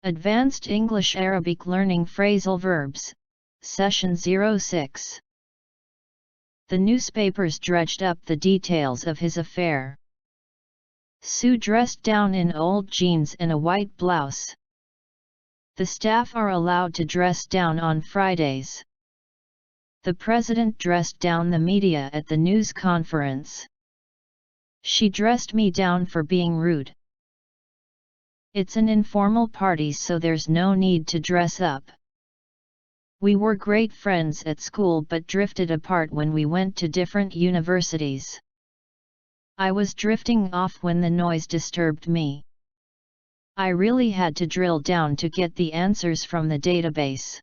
Advanced English Arabic Learning Phrasal Verbs, Session 06. The newspapers dredged up the details of his affair. Sue dressed down in old jeans and a white blouse. The staff are allowed to dress down on Fridays. The president dressed down the media at the news conference. She dressed me down for being rude. It's an informal party, so there's no need to dress up. We were great friends at school but drifted apart when we went to different universities. I was drifting off when the noise disturbed me. I really had to drill down to get the answers from the database.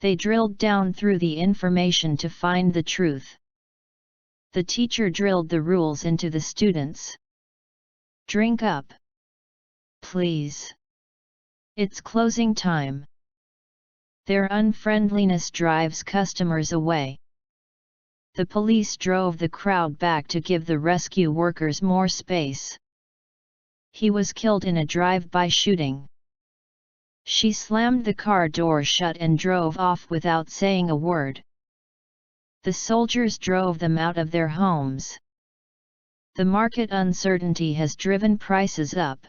They drilled down through the information to find the truth. The teacher drilled the rules into the students. Drink up, please. It's closing time. Their unfriendliness drives customers away. The police drove the crowd back to give the rescue workers more space. He was killed in a drive-by shooting. She slammed the car door shut and drove off without saying a word. The soldiers drove them out of their homes. The market uncertainty has driven prices up.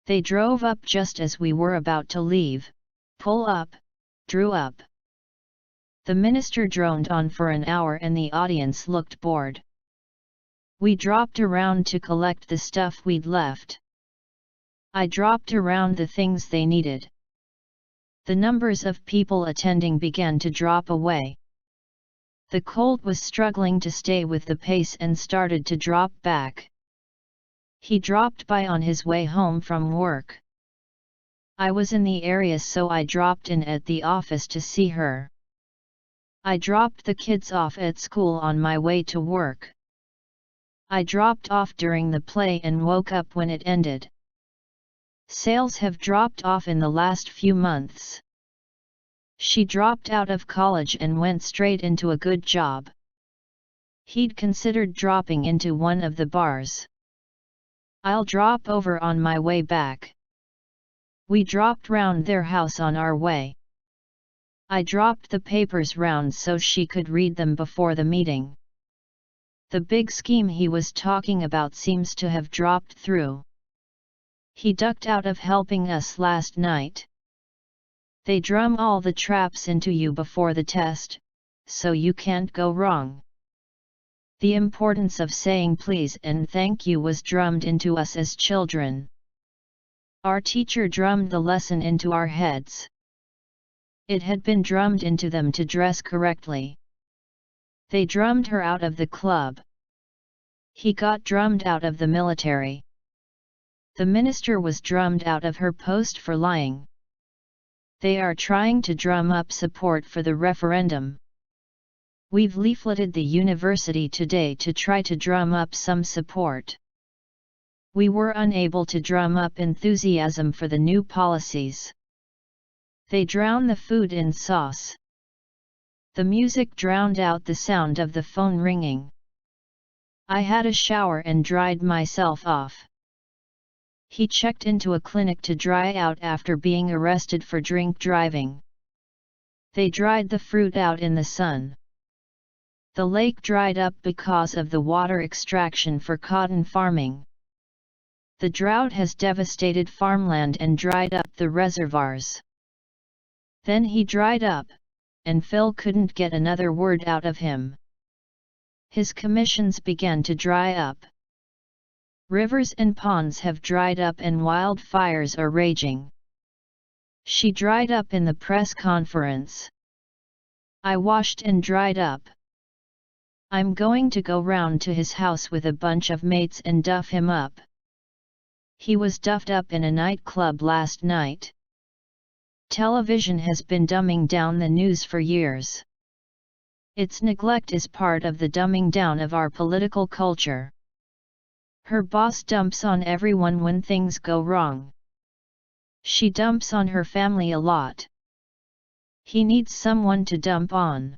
They drove up just as we were about to leave. Pull up, drew up. The minister droned on for an hour and the audience looked bored. We dropped around to collect the stuff we'd left. I dropped around the things they needed. The numbers of people attending began to drop away. The colt was struggling to stay with the pace and started to drop back. He dropped by on his way home from work. I was in the area, so I dropped in at the office to see her. I dropped the kids off at school on my way to work. I dropped off during the play and woke up when it ended. Sales have dropped off in the last few months. She dropped out of college and went straight into a good job. He'd considered dropping into one of the bars. I'll drop over on my way back. We dropped round their house on our way. I dropped the papers round so she could read them before the meeting. The big scheme he was talking about seems to have dropped through. He ducked out of helping us last night. They drum all the traps into you before the test, so you can't go wrong. The importance of saying please and thank you was drummed into us as children. Our teacher drummed the lesson into our heads. It had been drummed into them to dress correctly. They drummed her out of the club. He got drummed out of the military. The minister was drummed out of her post for lying. They are trying to drum up support for the referendum. We've leafleted the university today to try to drum up some support. We were unable to drum up enthusiasm for the new policies. They drown the food in sauce. The music drowned out the sound of the phone ringing. I had a shower and dried myself off. He checked into a clinic to dry out after being arrested for drink driving. They dried the fruit out in the sun. The lake dried up because of the water extraction for cotton farming. The drought has devastated farmland and dried up the reservoirs. Then he dried up, and Phil couldn't get another word out of him. His commissions began to dry up. Rivers and ponds have dried up and wildfires are raging. She dried up in the press conference. I washed and dried up. I'm going to go round to his house with a bunch of mates and duff him up. He was duffed up in a nightclub last night. Television has been dumbing down the news for years. Its neglect is part of the dumbing down of our political culture. Her boss dumps on everyone when things go wrong. She dumps on her family a lot. He needs someone to dump on.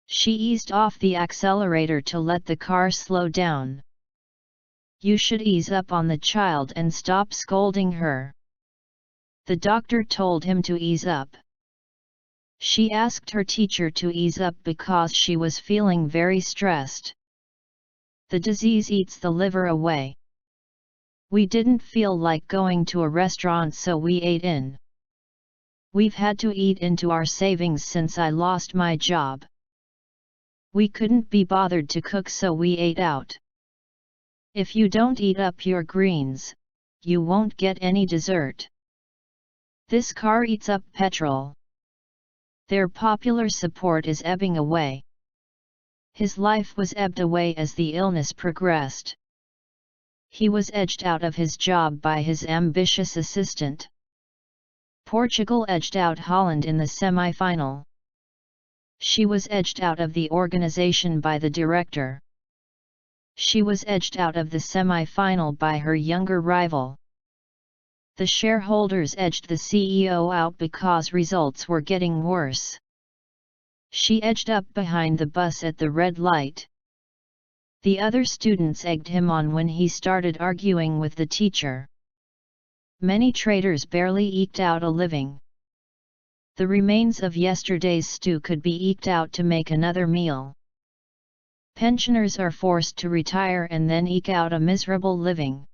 She eased off the accelerator to let the car slow down. You should ease up on the child and stop scolding her. The doctor told him to ease up. She asked her teacher to ease up because she was feeling very stressed. The disease eats the liver away. We didn't feel like going to a restaurant, so we ate in. We've had to eat into our savings since I lost my job. We couldn't be bothered to cook, so we ate out. If you don't eat up your greens, you won't get any dessert. This car eats up petrol. Their popular support is ebbing away. His life was ebbed away as the illness progressed. He was edged out of his job by his ambitious assistant. Portugal edged out Holland in the semi-final. She was edged out of the organization by the director. She was edged out of the semi-final by her younger rival. The shareholders edged the CEO out because results were getting worse. She edged up behind the bus at the red light. The other students egged him on when he started arguing with the teacher. Many traders barely eked out a living. The remains of yesterday's stew could be eked out to make another meal. Pensioners are forced to retire and then eke out a miserable living.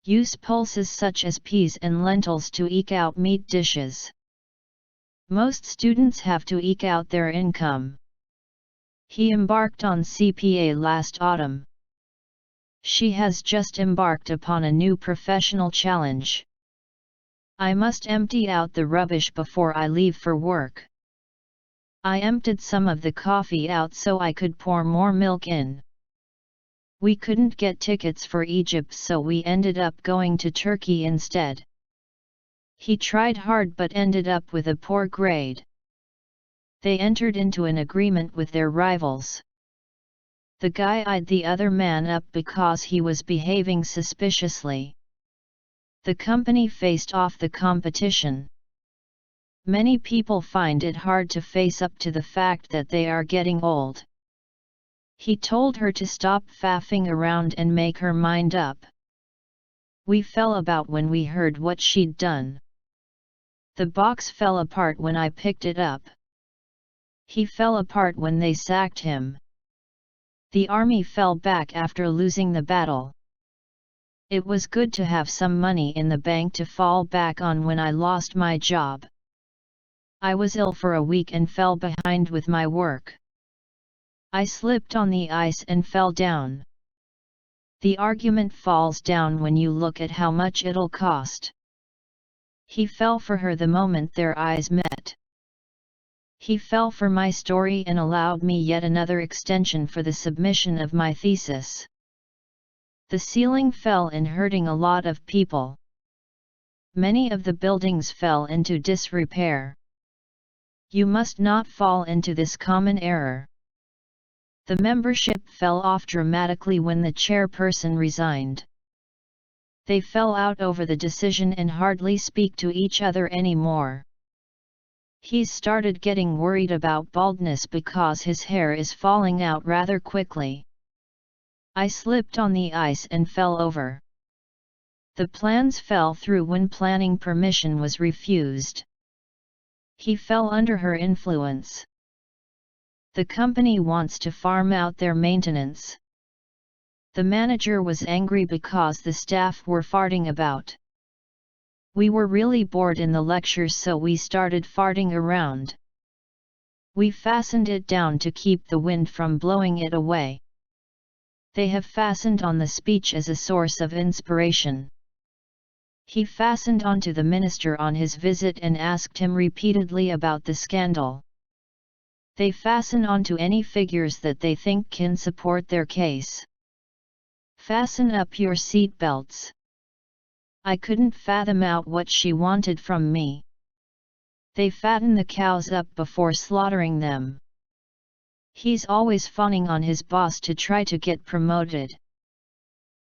Use pulses such as peas and lentils to eke out meat dishes. Most students have to eke out their income. He embarked on CPA last autumn. She has just embarked upon a new professional challenge. I must empty out the rubbish before I leave for work. I emptied some of the coffee out so I could pour more milk in. We couldn't get tickets for Egypt, so we ended up going to Turkey instead. He tried hard but ended up with a poor grade. They entered into an agreement with their rivals. The guy eyed the other man up because he was behaving suspiciously. The company faced off the competition. Many people find it hard to face up to the fact that they are getting old. He told her to stop faffing around and make her mind up. We fell about when we heard what she'd done. The box fell apart when I picked it up. He fell apart when they sacked him. The army fell back after losing the battle. It was good to have some money in the bank to fall back on when I lost my job. I was ill for a week and fell behind with my work. I slipped on the ice and fell down. The argument falls down when you look at how much it'll cost. He fell for her the moment their eyes met. He fell for my story and allowed me yet another extension for the submission of my thesis. The ceiling fell in, hurting a lot of people. Many of the buildings fell into disrepair. You must not fall into this common error. The membership fell off dramatically when the chairperson resigned. They fell out over the decision and hardly speak to each other anymore. He's started getting worried about baldness because his hair is falling out rather quickly. I slipped on the ice and fell over. The plans fell through when planning permission was refused. He fell under her influence. The company wants to farm out their maintenance. The manager was angry because the staff were farting about. We were really bored in the lectures, so we started farting around. We fastened it down to keep the wind from blowing it away. They have fastened on the speech as a source of inspiration. He fastened onto the minister on his visit and asked him repeatedly about the scandal. They fasten onto any figures that they think can support their case. Fasten up your seat belts. I couldn't fathom out what she wanted from me. They fatten the cows up before slaughtering them. He's always fawning on his boss to try to get promoted.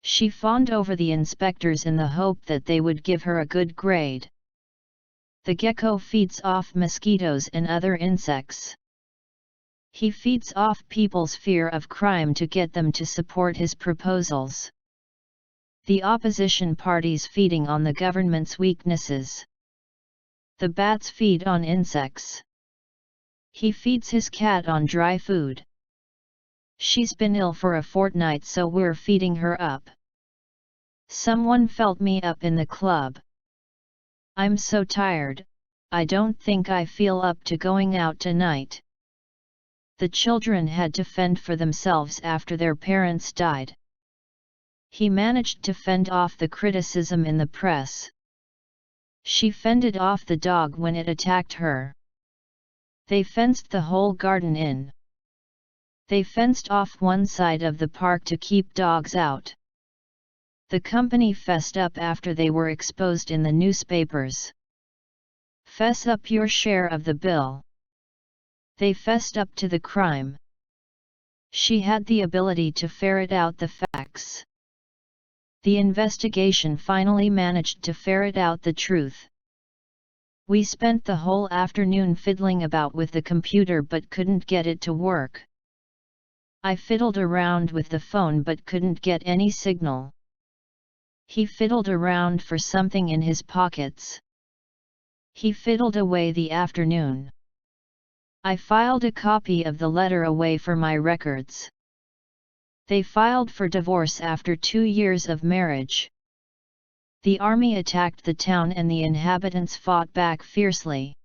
She fawned over the inspectors in the hope that they would give her a good grade. The gecko feeds off mosquitoes and other insects. He feeds off people's fear of crime to get them to support his proposals. The opposition parties feeding on the government's weaknesses. The bats feed on insects. He feeds his cat on dry food. She's been ill for a fortnight, so we're feeding her up. Someone felt me up in the club. I'm so tired, I don't think I feel up to going out tonight. The children had to fend for themselves after their parents died. He managed to fend off the criticism in the press. She fended off the dog when it attacked her. They fenced the whole garden in. They fenced off one side of the park to keep dogs out. The company fessed up after they were exposed in the newspapers. Fess up your share of the bill. They fessed up to the crime. She had the ability to ferret out the facts. The investigation finally managed to ferret out the truth. We spent the whole afternoon fiddling about with the computer but couldn't get it to work. I fiddled around with the phone but couldn't get any signal. He fiddled around for something in his pockets. He fiddled away the afternoon. I filed a copy of the letter away for my records. They filed for divorce after 2 years of marriage. The army attacked the town and the inhabitants fought back fiercely.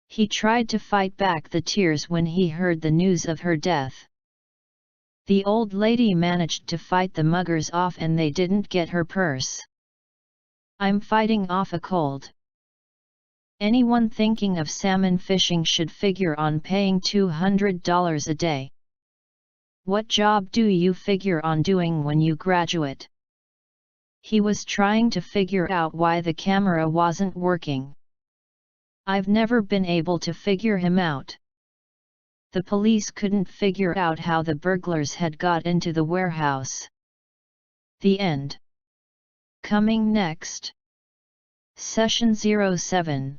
He tried to fight back the tears when he heard the news of her death. The old lady managed to fight the muggers off and they didn't get her purse. I'm fighting off a cold. Anyone thinking of salmon fishing should figure on paying $200 a day. What job do you figure on doing when you graduate? He was trying to figure out why the camera wasn't working. I've never been able to figure him out. The police couldn't figure out how the burglars had got into the warehouse. The end. Coming next. Session 07.